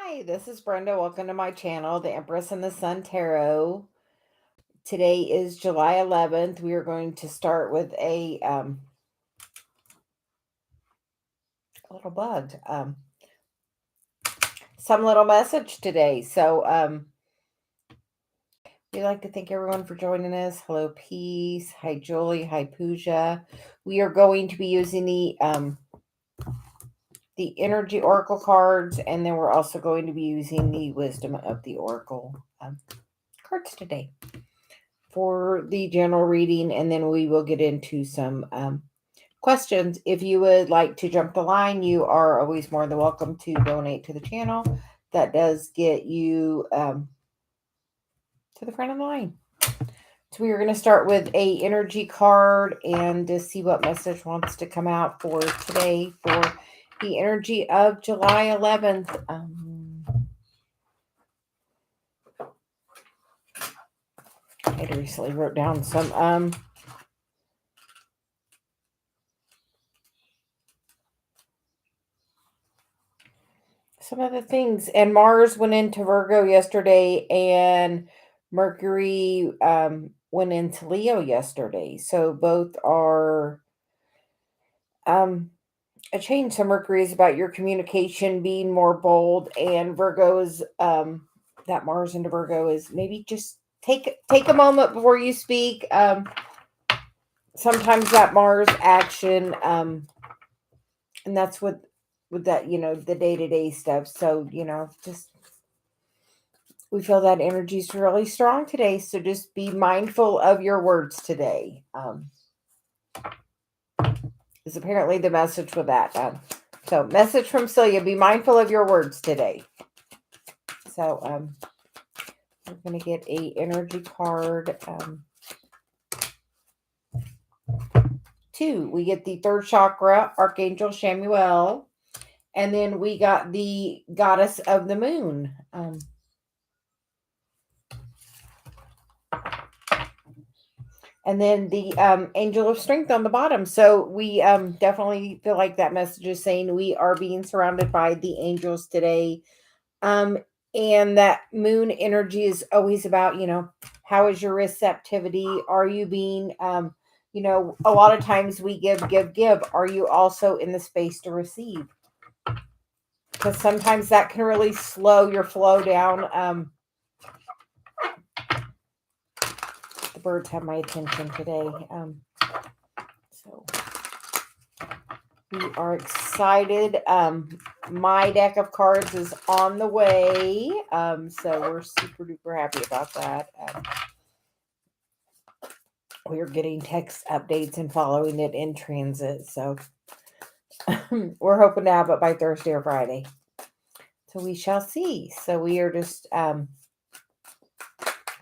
Hi, this is Brenda. Welcome to my channel, the Empress and the Sun Tarot. Today is July 11th. We are going to start with a little bug, some little message today. We'd like to thank everyone for joining us. Hello, Peace. Hi, Julie. Hi, Pooja. We are going to be using the energy oracle cards, and then we're also going to be using the wisdom of the oracle cards today for the general reading, and then we will get into some questions. If you would like to jump the line, you are always more than welcome to donate to the channel. That does get you to the front of the line. So we are going to start with a energy card and to see what message wants to come out for today for the energy of July 11th. I recently wrote down some of the things. And Mars went into Virgo yesterday, and Mercury went into Leo yesterday. So both are a change. So Mercury is about your communication being more bold, and Virgo is that Mars into Virgo is maybe just take a moment before you speak. Sometimes that Mars action, and that's with that, the day-to-day stuff. So, just we feel that energy is really strong today. So just be mindful of your words today. Is apparently the message for that. So message from Celia, be mindful of your words today. So we're going to get a energy card. 2. We get the third chakra, Archangel Chamuel. And then we got the goddess of the moon. And then the angel of strength on the bottom. So we definitely feel like that message is saying we are being surrounded by the angels today. And that moon energy is always about, how is your receptivity? Are you being, a lot of times we give. Are you also in the space to receive? Because sometimes that can really slow your flow down. The birds have my attention today. So we are excited. My deck of cards is on the way. So we're super duper happy about that. We are getting text updates and following it in transit. So we're hoping to have it by Thursday or Friday. So we shall see. So we are just going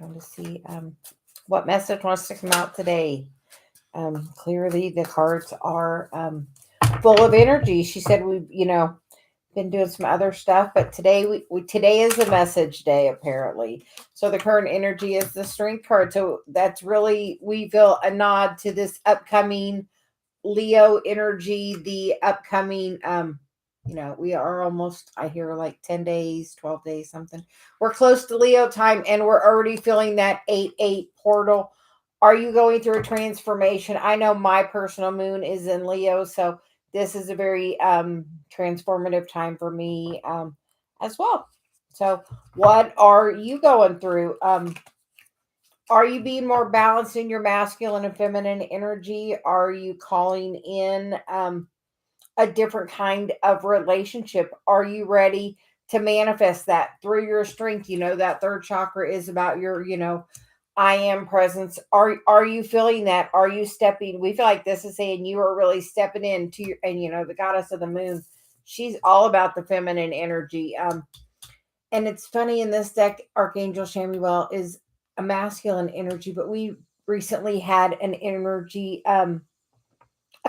to see what message wants to come out today. Clearly the cards are full of energy. She said we've, been doing some other stuff, but today today is the message day apparently. So the current energy is the strength card. So that's really, we feel a nod to this upcoming Leo energy, the upcoming we are almost, I hear, like 10 days, 12 days, something. We're close to Leo time, and we're already feeling that 8-8 portal. Are you going through a transformation? I know my personal moon is in Leo, so this is a very transformative time for me as well. So what are you going through? Are you being more balanced in your masculine and feminine energy? Are you calling in a different kind of relationship? Are you ready to manifest that through your strength? That third chakra is about your, I am presence. Are you feeling that? Are you stepping? We feel like this is saying you are really stepping into your, and the goddess of the moon, she's all about the feminine energy. And it's funny, in this deck, Archangel Chamuel is a masculine energy, but we recently had an energy, a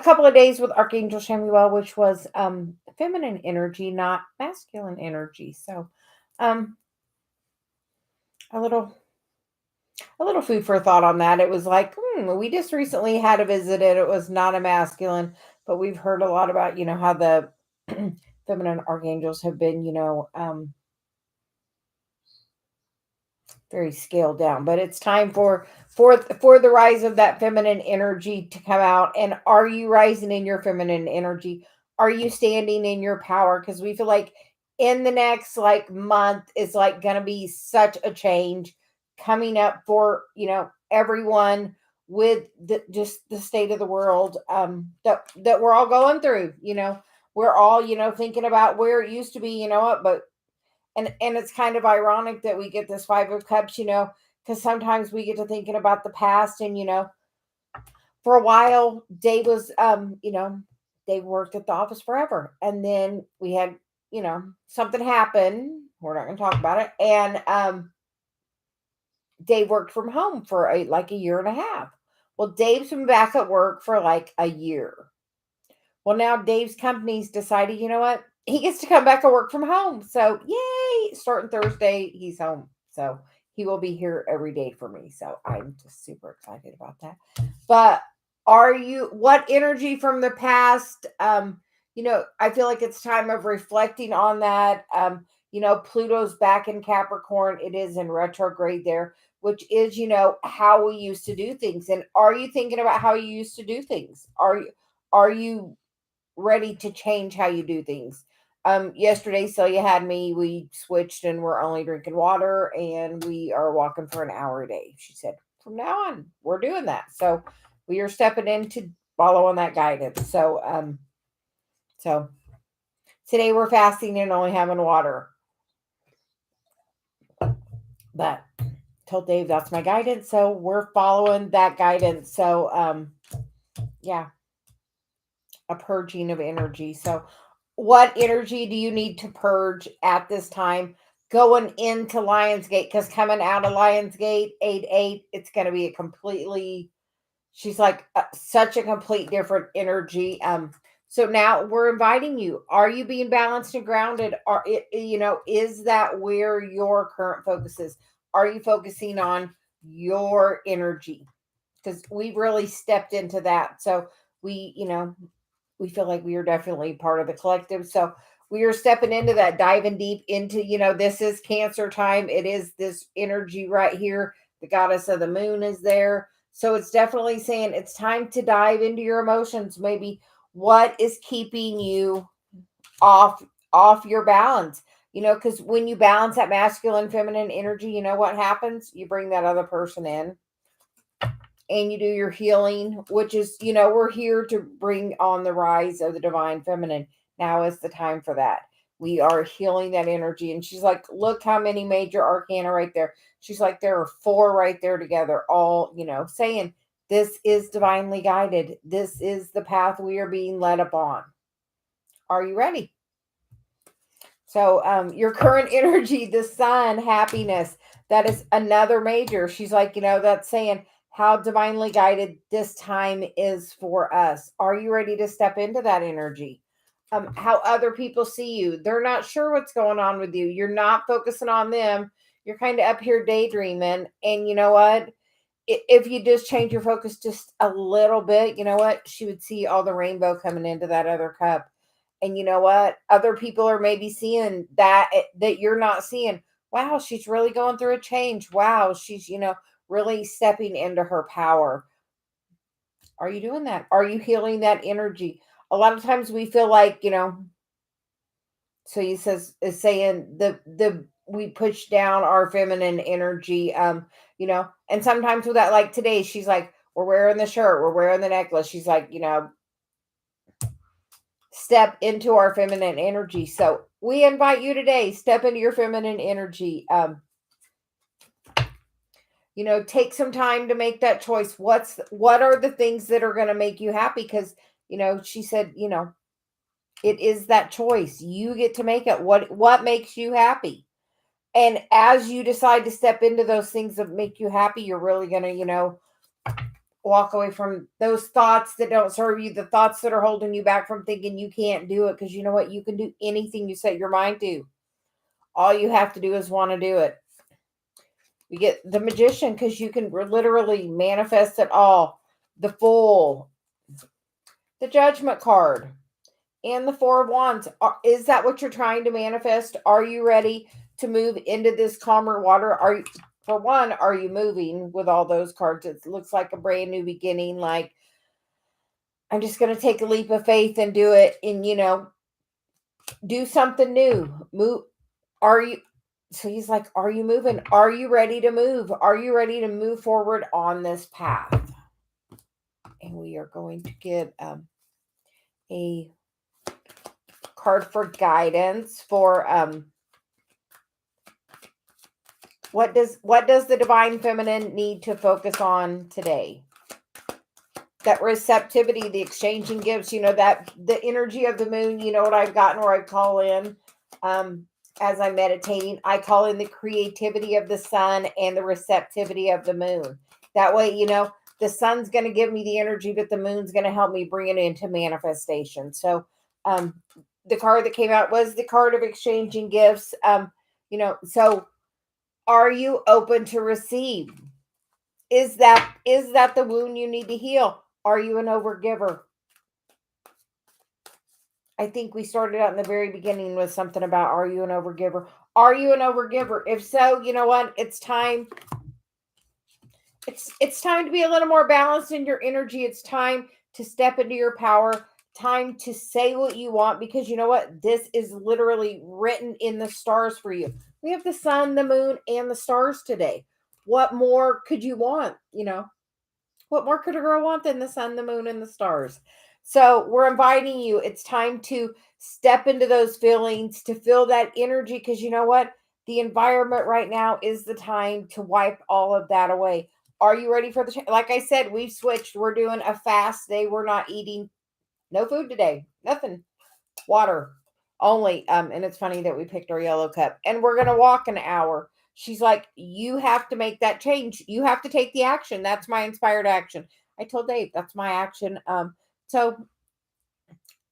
couple of days with Archangel Chamuel, which was feminine energy, not masculine energy. So a little food for thought on that. It was like, we just recently had a visit and it was not a masculine, but we've heard a lot about, how the feminine archangels have been, very scaled down, but it's time for the rise of that feminine energy to come out. And are you rising in your feminine energy? Are you standing in your power? Because we feel like in the next like month is like gonna be such a change coming up for everyone with just the state of the world that we're all going through. We're all thinking about where it used to be, what, but and it's kind of ironic that we get this Five of Cups, because sometimes we get to thinking about the past. And for a while Dave was Dave worked at the office forever, and then we had something happen. We're not going to talk about it. And Dave worked from home for like a year and a half. Well, Dave's been back at work for like a year. Well, now Dave's company's decided, you know what? He gets to come back and work from home. So, yay! Starting Thursday, he's home. So, he will be here every day for me. So, I'm just super excited about that. But what energy from the past? I feel like it's time of reflecting on that. Pluto's back in Capricorn. It is in retrograde there, which is, how we used to do things. And are you thinking about how you used to do things? Are you ready to change how you do things? Yesterday, Celia had me. We switched and we're only drinking water and we are walking for an hour a day. She said, from now on, we're doing that. So we are stepping in to follow on that guidance. So today we're fasting and only having water. But told Dave that's my guidance. So we're following that guidance. So yeah, a purging of energy. So what energy do you need to purge at this time going into Lionsgate? Because coming out of Lionsgate 8-8, it's going to be a completely, she's like such a complete different energy. So now we're inviting you. Are you being balanced and grounded? Is that where your current focus is? Are you focusing on your energy? Because we've really stepped into that. So we feel like we are definitely part of the collective. So we are stepping into that, diving deep into, this is Cancer time. It is this energy right here. The goddess of the moon is there. So it's definitely saying it's time to dive into your emotions. Maybe what is keeping you off your balance? Because when you balance that masculine, feminine energy, you know what happens? You bring that other person in and you do your healing, which is, we're here to bring on the rise of the divine feminine. Now is the time for that. We are healing that energy. And she's like, look how many major arcana right there. She's like, there are 4 right there together, all, saying this is divinely guided. This is the path we are being led upon. Are you ready? So your current energy, the sun, happiness, that is another major. She's like, that's saying how divinely guided this time is for us. Are you ready to step into that energy? How other people see you. They're not sure what's going on with you. You're not focusing on them. You're kind of up here daydreaming. And you know what? If you just change your focus just a little bit, you know what? She would see all the rainbow coming into that other cup. And you know what? Other people are maybe seeing that you're not seeing. Wow, she's really going through a change. Wow, she's, really stepping into her power. Are you doing that? Are you healing that energy? A lot of times we feel like, so he says is saying the we push down our feminine energy, and sometimes with that, like today, she's like, we're wearing the shirt, we're wearing the necklace. She's like, step into our feminine energy. So we invite you today, step into your feminine energy. Take some time to make that choice. What are the things that are going to make you happy? Because, she said, it is that choice. You get to make it. What makes you happy? And as you decide to step into those things that make you happy, you're really going to, walk away from those thoughts that don't serve you, the thoughts that are holding you back from thinking you can't do it. Because you know what? You can do anything you set your mind to. All you have to do is want to do it. We get the Magician because you can literally manifest it all. The Fool, the Judgment card, and the Four of Wands. Is that what you're trying to manifest? Are you ready to move into this calmer water? for one, are you moving with all those cards? It looks like a brand new beginning. Like, I'm just going to take a leap of faith and do it and, do something new. Move. Are you? So he's like, are you moving? Are you ready to move? Are you ready to move forward on this path? And we are going to get a card for guidance for what does the divine feminine need to focus on today? That receptivity, the exchanging gifts, that the energy of the moon, what I've gotten where I call in as I'm meditating, I call in the creativity of the sun and the receptivity of the moon. That way, the sun's going to give me the energy, but the moon's going to help me bring it into manifestation. So the card that came out was the card of exchanging gifts. So are you open to receive? Is that the wound you need to heal? Are you an overgiver? I think we started out in the very beginning with something about, are you an overgiver? Are you an overgiver? If so, you know what? It's time. It's time to be a little more balanced in your energy. It's time to step into your power. Time to say what you want, because you know what? This is literally written in the stars for you. We have the sun, the moon, and the stars today. What more could you want? What more could a girl want than the sun, the moon, and the stars? So we're inviting you. It's time to step into those feelings, to feel that energy, because you know what? The environment right now is the time to wipe all of that away. Are you ready for the like I said, we've switched. We're doing a fast day. We're not eating. No food today. Nothing. Water only. And it's funny that we picked our yellow cup. And we're going to walk an hour. She's like, you have to make that change. You have to take the action. That's my inspired action. I told Dave, that's my action. So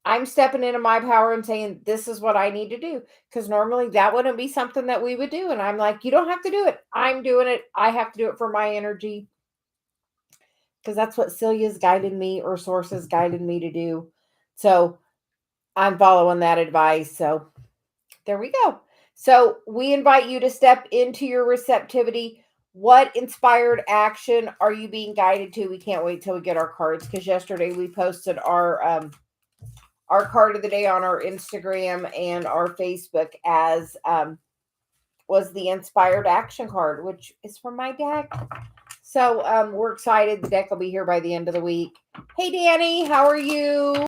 I'm stepping into my power and saying, this is what I need to do. Because normally that wouldn't be something that we would do. And I'm like, you don't have to do it. I'm doing it. I have to do it for my energy. Because that's what Celia's guided me, or sources guided me to do. So I'm following that advice. So there we go. So we invite you to step into your receptivity. What inspired action are you being guided to? We can't wait till we get our cards, because yesterday we posted our card of the day on our Instagram and our Facebook as was the inspired action card, which is from my deck. So we're excited. The deck will be here by the end of the week. Hey, Danny, how are you?